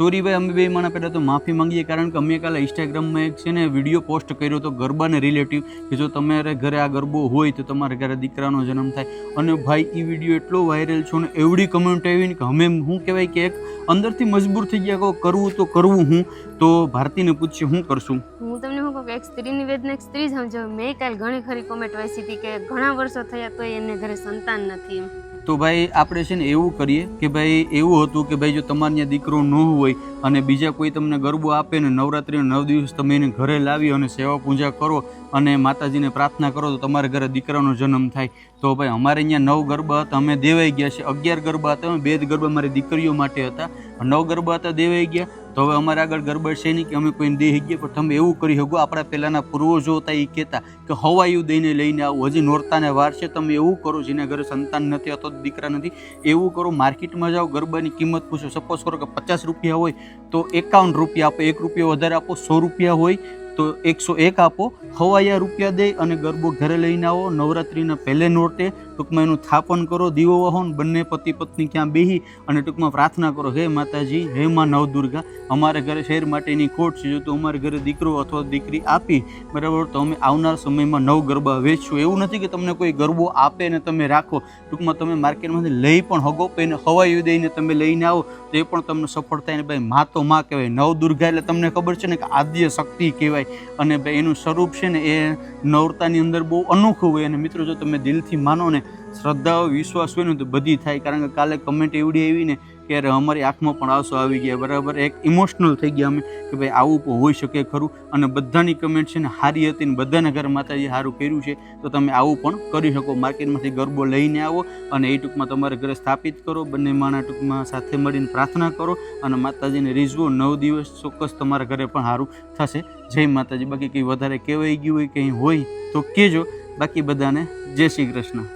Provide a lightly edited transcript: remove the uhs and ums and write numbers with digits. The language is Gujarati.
સોરી ભાઈ, અમે બે માણા પહેલાં તો માફી માંગીએ, કારણ કે અમે કાલે ઇન્સ્ટાગ્રામમાં એક છે ને વિડીયો પોસ્ટ કર્યો હતો ગરબાને રિલેટિવ, કે જો તમારે ઘરે આ ગરબો હોય તો તમારા ઘરે દીકરાનો જન્મ થાય. અને ભાઈ એ વિડીયો એટલો વાયરલ છો ને એવડી કમેન્ટ આવી ને કે અમે શું કહેવાય કે એક અંદરથી મજબૂર થઈ ગયા કે કરવું તો કરવું હું. તો ભારતીને પૂછ્યું શું કરશું. હું તમને શું કહું કે એક સ્ત્રીની વેદના એક સ્ત્રી સમજાવે. મેં કાલ ઘણી ખરી કોમેન્ટ વાંચી હતી કે ઘણા વર્ષો થયા તો એમને ઘરે સંતાન નથી એમ. તો ભાઈ આપણે છે ને એવું કરીએ કે ભાઈ એવું હતું કે ભાઈ જો તમારે ત્યાં દીકરો ન હોય અને બીજા કોઈ તમને ગરબો આપે ને નવરાત્રિના 9 દિવસ તમે એને ઘરે લાવી અને સેવા પૂજા કરો અને માતાજીને પ્રાર્થના કરો તો તમારા ઘરે દીકરાનો જન્મ થાય. તો ભાઈ અમારે અહીંયા 9 ગરબા હતા, અમે દેવાઈ ગયા છે. 11 ગરબા હતા, 2 ગરબા મારી દીકરીઓ માટે હતા, 9 ગરબા હતા, દેવાઈ ગયા. તો હવે અમારે આગળ ગરબા છે નહીં કે અમે કોઈને દઈ ગયા, પણ તમે એવું કરી શકો, આપણા પહેલાંના પૂર્વજો હતા એ કહેતા કે હવાયું દઈને લઈને આવું. હજી નોરતાને વાર છે, તમે એવું કરો જેના ઘરે સંતાન નથી અથવા દીકરા નથી એવું કરો, માર્કેટમાં જાઓ, ગરબાની કિંમત પૂછો. સપોઝ કરો કે 50 રૂપિયા હોય તો 51 રૂપિયા આપો, 1 રૂપિયો વધારે આપો. 100 રૂપિયા હોય તો 101 આપો. હવાયા રૂપિયા દે અને ગરબો ઘરે લઈને આવો. નવરાત્રિના પહેલે નોરતે ટૂંકમાં એનું થાપન કરો, દીવો વહો, બંને પતિ પત્ની ક્યાં બેહી અને ટૂંકમાં પ્રાર્થના કરો, હે માતાજી, હે માં નવદુર્ગા, અમારે ઘરે શહેર માટેની ખોટ છે, જો તો અમારે ઘરે દીકરો અથવા દીકરી આપી બરાબર તો અમે આવનાર સમયમાં 9 ગરબા વેચશું. એવું નથી કે તમને કોઈ ગરબો આપે ને તમે રાખો, ટૂંકમાં તમે માર્કેટમાંથી લઈ પણ હગો, એને હવાયું દઈને તમે લઈને આવો તો એ પણ તમને સફળ થાય. ને ભાઈ મા તો માં કહેવાય, નવદુર્ગા એટલે તમને ખબર છે ને કે આદ્ય શક્તિ કહેવાય. અને ભાઈ એનું સ્વરૂપ છે ને એ નવરતાની અંદર બહુ અનોખું હોય. અને મિત્રો જો તમે દિલથી માનો ને, શ્રદ્ધા વિશ્વાસ હોય ને તો બધી થાય. કારણ કે કાલે કમેન્ટ એવડી આવી ને કે અરે અમારી આંખમાં પણ આંસુ આવી ગયા, બરાબર એક ઇમોશનલ થઈ ગયા અમે કે ભાઈ આવું પણ હોઈ શકે ખરું. અને બધાની કમેન્ટ છે ને સારી હતી ને બધાના ઘરે માતાજી સારું કર્યું છે. તો તમે આવું પણ કરી શકો, માર્કેટમાંથી ગરબો લઈને આવો અને એ ટૂંકમાં તમારા ઘરે સ્થાપિત કરો. બંને માના ટૂંકમાં સાથે મળીને પ્રાર્થના કરો અને માતાજીને રીઝવો. 9 દિવસ ચોક્કસ તમારા ઘરે પણ સારું થશે. જય માતાજી. બાકી કંઈ વધારે કહેવાઈ ગયું હોય કંઈ હોય તો કહેજો. બાકી બધાને જય શ્રી કૃષ્ણ.